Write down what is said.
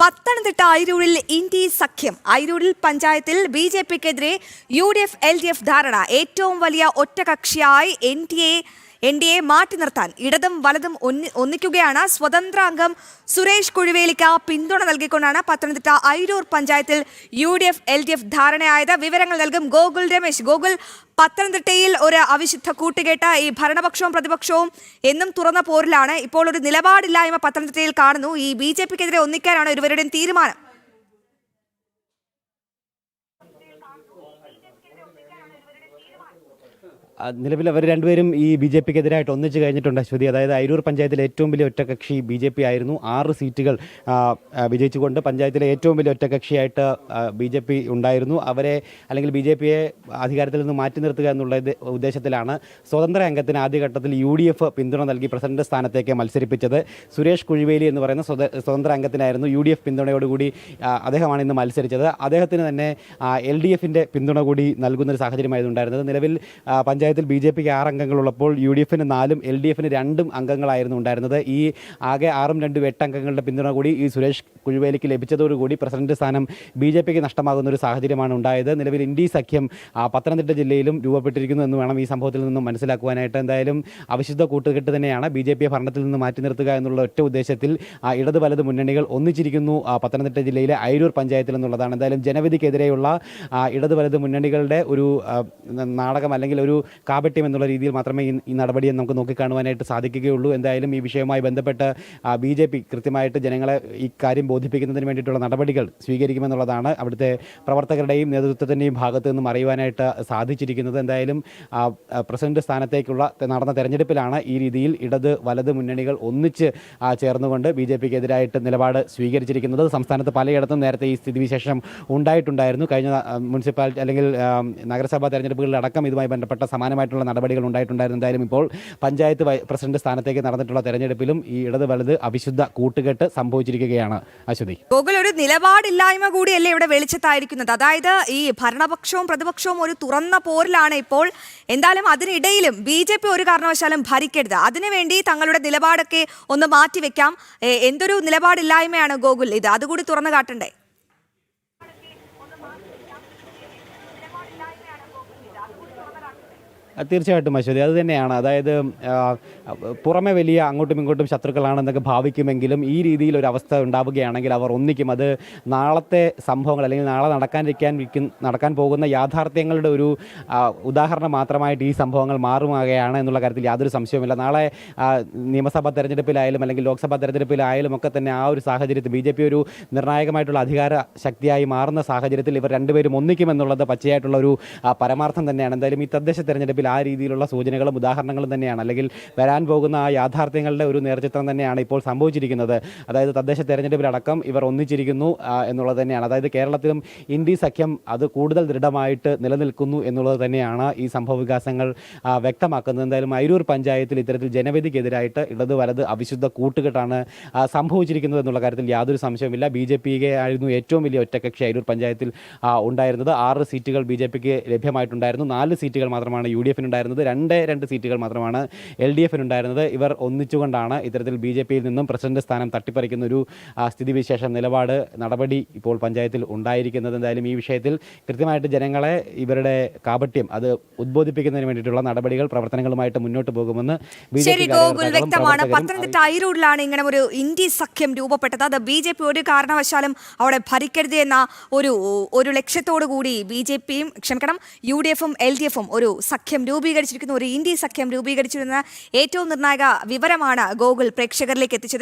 Pathanamthitta അയിരൂരിൽ India സഖ്യം. അയിരൂരിൽ പഞ്ചായത്തിൽ ബി.ജെ.പിക്കെതിരെ UDF LDF ധാരണ. ഏറ്റവും വലിയ ഒറ്റകക്ഷിയായി എൻ.ഡി.എ മാറ്റി നിർത്താൻ ഇടതും വലതും ഒന്നിക്കുകയാണ്. സ്വതന്ത്ര അംഗം സുരേഷ് കുഴുവേലിക്ക് പിന്തുണ നൽകിക്കൊണ്ടാണ് പത്തനംതിട്ട അയിരൂർ പഞ്ചായത്തിൽ യു.ഡി.എഫ് എൽ.ഡി.എഫ് ധാരണയായത്. വിവരങ്ങൾ നൽകും ഗോകുൽ രമേശ്. ഗോകുൽ, പത്തനംതിട്ടയിൽ ഒരു അവിശുദ്ധ കൂട്ടുകെട്ട്. ഈ ഭരണപക്ഷവും പ്രതിപക്ഷവും എന്നും തുറന്ന പോരിലാണ്. ഇപ്പോൾ ഒരു നിലപാടില്ലായ്മ പത്തനംതിട്ടയിൽ കാണുന്നു. ഈ ബി.ജെ.പിക്കെതിരെ ഒന്നിക്കാനാണ് ഇരുവരുടെയും തീരുമാനം. നിലവിൽ അവർ രണ്ടുപേരും ഈ ബി.ജെ.പിക്കെതിരായിട്ട് ഒന്നിച്ച് കഴിഞ്ഞിട്ടുണ്ട് അശ്വതി. അതായത് അയിരൂർ പഞ്ചായത്തിലെ ഏറ്റവും വലിയ ഒറ്റകക്ഷി ബി.ജെ.പി ആയിരുന്നു. 6 സീറ്റുകൾ വിജയിച്ചുകൊണ്ട് പഞ്ചായത്തിലെ ഏറ്റവും വലിയ ഒറ്റകക്ഷിയായിട്ട് ബി.ജെ.പി ഉണ്ടായിരുന്നു. അവരെ അല്ലെങ്കിൽ ബി.ജെ.പിയെ അധികാരത്തിൽ നിന്ന് മാറ്റി നിർത്തുക എന്നുള്ള ഉദ്ദേശത്തിലാണ് സ്വതന്ത്ര അംഗത്തിന് ആദ്യഘട്ടത്തിൽ യു.ഡി.എഫ് പിന്തുണ നൽകി പ്രസിഡന്റ് സ്ഥാനത്തേക്ക് മത്സരിപ്പിച്ചത്. സുരേഷ് കുഴുവേലി എന്ന് പറയുന്ന സ്വതന്ത്ര അംഗത്തിനായിരുന്നു യു.ഡി.എഫ് പിന്തുണയോടുകൂടി അദ്ദേഹമാണ് ഇന്ന് മത്സരിച്ചത്. അദ്ദേഹത്തിന് തന്നെ എൽ.ഡി.എഫിൻ്റെ പിന്തുണ കൂടി നൽകുന്നൊരു സാഹചര്യമായിരുന്നു ഉണ്ടായിരുന്നത്. നിലവിൽ പഞ്ചായത്തിൽ ബി.ജെ.പിക്ക് 6 അംഗങ്ങളുള്ളപ്പോൾ യു.ഡി.എഫിന് 4 എൽ.ഡി.എഫിന് 2 അംഗങ്ങളായിരുന്നു ഉണ്ടായിരുന്നത്. ഈ ആകെ 6ഉം 2ഉം 8 അംഗങ്ങളുടെ പിന്തുണ കൂടി ഈ സുരേഷ് കുഴുവേലിക്ക് ലഭിച്ചതോടുകൂടി പ്രസിഡന്റ് സ്ഥാനം ബി.ജെ.പിക്ക് നഷ്ടമാകുന്ന ഒരു സാഹചര്യമാണ് ഉണ്ടായത്. നിലവിൽ ഇന്ത്യ സഖ്യം പത്തനംതിട്ട ജില്ലയിലും രൂപപ്പെട്ടിരിക്കുന്നു എന്ന് വേണം ഈ സംഭവത്തിൽ നിന്നും മനസ്സിലാക്കുവാനായിട്ട്. എന്തായാലും അവിശുദ്ധ കൂട്ടുകെട്ട് തന്നെയാണ് ബി.ജെ.പിയെ ഭരണത്തിൽ നിന്ന് മാറ്റി നിർത്തുക എന്നുള്ള ഒറ്റ ഉദ്ദേശത്തിൽ ഇടത് വലത് മുന്നണികൾ ഒന്നിച്ചിരിക്കുന്നു പത്തനംതിട്ട ജില്ലയിലെ അയിരൂർ പഞ്ചായത്തിൽ എന്നുള്ളതാണ്. എന്തായാലും ജനവിധിക്കെതിരെയുള്ള ഇടത് വലത് മുന്നണികളുടെ ഒരു നാടകം അല്ലെങ്കിൽ ഒരു കാപട്യം എന്നുള്ള രീതിയിൽ മാത്രമേ ഈ നടപടിയെ നമുക്ക് നോക്കിക്കാണുവാനായിട്ട് സാധിക്കുകയുള്ളൂ. എന്തായാലും ഈ വിഷയവുമായി ബന്ധപ്പെട്ട് ബി.ജെ.പി കൃത്യമായിട്ട് ജനങ്ങളെ ഈ കാര്യം ബോധിപ്പിക്കുന്നതിന് വേണ്ടിയിട്ടുള്ള നടപടികൾ സ്വീകരിക്കുമെന്നുള്ളതാണ് അവിടുത്തെ പ്രവർത്തകരുടെയും നേതൃത്വത്തിൻ്റെയും ഭാഗത്തു നിന്നും അറിയുവാനായിട്ട് സാധിച്ചിരിക്കുന്നത്. എന്തായാലും പ്രസിഡന്റ് സ്ഥാനത്തേക്കുള്ള നടന്ന തെരഞ്ഞെടുപ്പിലാണ് ഈ രീതിയിൽ ഇടത് വലത് മുന്നണികൾ ഒന്നിച്ച് ചേർന്നുകൊണ്ട് ബി.ജെ.പിക്കെതിരായിട്ട് നിലപാട് സ്വീകരിച്ചിരിക്കുന്നത്. സംസ്ഥാനത്ത് പലയിടത്തും നേരത്തെ ഈ സ്ഥിതിവിശേഷം ഉണ്ടായിട്ടുണ്ടായിരുന്നു. കഴിഞ്ഞ മുനിസിപ്പാലിറ്റി അല്ലെങ്കിൽ നഗരസഭാ തെരഞ്ഞെടുപ്പുകളിലടക്കം ഇതുമായി ബന്ധപ്പെട്ട സമാനമായിട്ടുള്ള നടപടികൾ ഉണ്ടായിട്ടുണ്ടായിരുന്നു. എന്തായാലും ഇപ്പോൾ പഞ്ചായത്ത് പ്രസിഡന്റ് സ്ഥാനത്തേക്ക് നടന്നിട്ടുള്ള തെരഞ്ഞെടുപ്പിലും ഈ ഇടത് വലത് അവിശുദ്ധ കൂട്ടുകെട്ട് സംഭവിച്ചിരിക്കുകയാണ് അശ്വതി. ഗോകുൽ, ഒരു നിലപാടില്ലായ്മ കൂടിയല്ലേ ഇവിടെ വെളിച്ചത്തായിരിക്കുന്നത്? അതായത് ഈ ഭരണപക്ഷവും പ്രതിപക്ഷവും ഒരു തുറന്ന പോരിലാണ് ഇപ്പോൾ. എന്തായാലും അതിനിടയിലും ബി.ജെ.പി ഒരു കാരണവശാലും ഭരിക്കരുത്, അതിനുവേണ്ടി തങ്ങളുടെ നിലപാടൊക്കെ ഒന്ന് മാറ്റിവെക്കാം. എന്തൊരു നിലപാടില്ലായ്മയാണ് ഗോകുൽ ഇത്? അതുകൂടി തുറന്നു കാട്ടണ്ടേ? തീർച്ചയായിട്ടും അശ്വതി, അത് തന്നെയാണ്. അതായത് പുറമെ വലിയ അങ്ങോട്ടും ഇങ്ങോട്ടും ശത്രുക്കളാണെന്നൊക്കെ ഭാവിക്കുമെങ്കിലും ഈ രീതിയിൽ ഒരു അവസ്ഥ ഉണ്ടാവുകയാണെങ്കിൽ അവർ ഒന്നിക്കും. അത് നാളത്തെ സംഭവങ്ങൾ അല്ലെങ്കിൽ നാളെ നടക്കാൻ പോകുന്ന യാഥാർത്ഥ്യങ്ങളുടെ ഒരു ഉദാഹരണം മാത്രമായിട്ട് ഈ സംഭവങ്ങൾ മാറുകയാണ് എന്നുള്ള കാര്യത്തിൽ യാതൊരു സംശയവുമില്ല. നാളെ നിയമസഭാ തെരഞ്ഞെടുപ്പിലായാലും അല്ലെങ്കിൽ ലോക്സഭാ തെരഞ്ഞെടുപ്പിലായാലും ഒക്കെ തന്നെ ആ ഒരു സാഹചര്യത്തിൽ ബി.ജെ.പി ഒരു നിർണായകമായിട്ടുള്ള അധികാര ശക്തിയായി മാറുന്ന സാഹചര്യത്തിൽ ഇവർ രണ്ടുപേരും ഒന്നിക്കുമെന്നുള്ളത് പച്ചയായിട്ടുള്ള ഒരു പരമാർത്ഥം തന്നെയാണ്. എന്തായാലും ഈ തദ്ദേശ തെരഞ്ഞെടുപ്പിൽ ആ രീതിയിലുള്ള സൂചനകളും ഉദാഹരണങ്ങളും തന്നെയാണ്, അല്ലെങ്കിൽ വരാൻ പോകുന്ന ആ യാഥാർത്ഥ്യങ്ങളുടെ ഒരു നേർചിത്രം തന്നെയാണ് ഇപ്പോൾ സംഭവിച്ചിരിക്കുന്നത്. അതായത് തദ്ദേശ തെരഞ്ഞെടുപ്പിലടക്കം ഇവർ ഒന്നിച്ചിരിക്കുന്നു എന്നുള്ളത് തന്നെയാണ്. അതായത് കേരളത്തിലും ഇന്ത്യ സഖ്യം അത് കൂടുതൽ ദൃഢമായിട്ട് നിലനിൽക്കുന്നു എന്നുള്ളത് തന്നെയാണ് ഈ സംഭവ വികാസങ്ങൾ വ്യക്തമാക്കുന്നത്. എന്തായാലും അയിരൂർ പഞ്ചായത്തിൽ ഇത്തരത്തിൽ ജനവിധിക്കെതിരായിട്ട് ഇടത് വലത് അവിശുദ്ധ കൂട്ടുകെട്ടാണ് സംഭവിച്ചിരിക്കുന്നത് എന്നുള്ള കാര്യത്തിൽ യാതൊരു സംശയവുമില്ല. ബി.ജെ.പിക്ക് ആയിരുന്നു ഏറ്റവും വലിയ ഒറ്റകക്ഷി അയിരൂർ പഞ്ചായത്തിൽ ഉണ്ടായിരുന്നത്. 6 സീറ്റുകൾ ബി.ജെ.പിക്ക് ലഭ്യമായിട്ടുണ്ടായിരുന്നു. 4 സീറ്റുകൾ മാത്രമാണ് യു.ഡി.എഫിനുണ്ടായിരുന്നത്. 2 സീറ്റുകൾ മാത്രമാണ് എൽ.ഡി.എഫിനുണ്ടായിരുന്നത്. ഇവർ ഒന്നിച്ചുകൊണ്ടാണ് ഇത്തരത്തിൽ ബി.ജെ.പിയിൽ നിന്നും പ്രസിഡന്റ് സ്ഥാനം തട്ടിപ്പറിക്കുന്ന ഒരു സ്ഥിതിവിശേഷം നടപടി ഇപ്പോൾ പഞ്ചായത്തിൽ ഉണ്ടായിരിക്കുന്നത്. എന്തായാലും ഈ വിഷയത്തിൽ കൃത്യമായിട്ട് ജനങ്ങളെ ഇവരുടെ കാപട്യം അത് ഉദ്ബോധിപ്പിക്കുന്നതിന് വേണ്ടിയിട്ടുള്ള നടപടികൾ പ്രവർത്തനങ്ങളുമായിട്ട് മുന്നോട്ട് പോകുമെന്ന് വ്യക്തമാണ്. പത്തനംതിട്ട അയിരൂരിലാണ് ഇങ്ങനെ ഒരു ഇന്ത്യ സഖ്യം രൂപപ്പെട്ടത്. അത് ബി.ജെ.പി ഒരു കാരണവശാലും അവിടെ ഭരിക്കരുത് എന്ന ഒരു ലക്ഷ്യത്തോടു കൂടി ബി.ജെ.പിയും യു.ഡി.എഫും എൽ.ഡി.എഫും ഒരു സഖ്യം രൂപീകരിച്ചിരിക്കുന്ന ഒരു ഇന്ത്യ സഖ്യം രൂപീകരിച്ചിരുന്ന ഏറ്റവും നിർണായക വിവരമാണ് ഗോകുൽ പ്രേക്ഷകരിലേക്ക് എത്തിച്ചത്.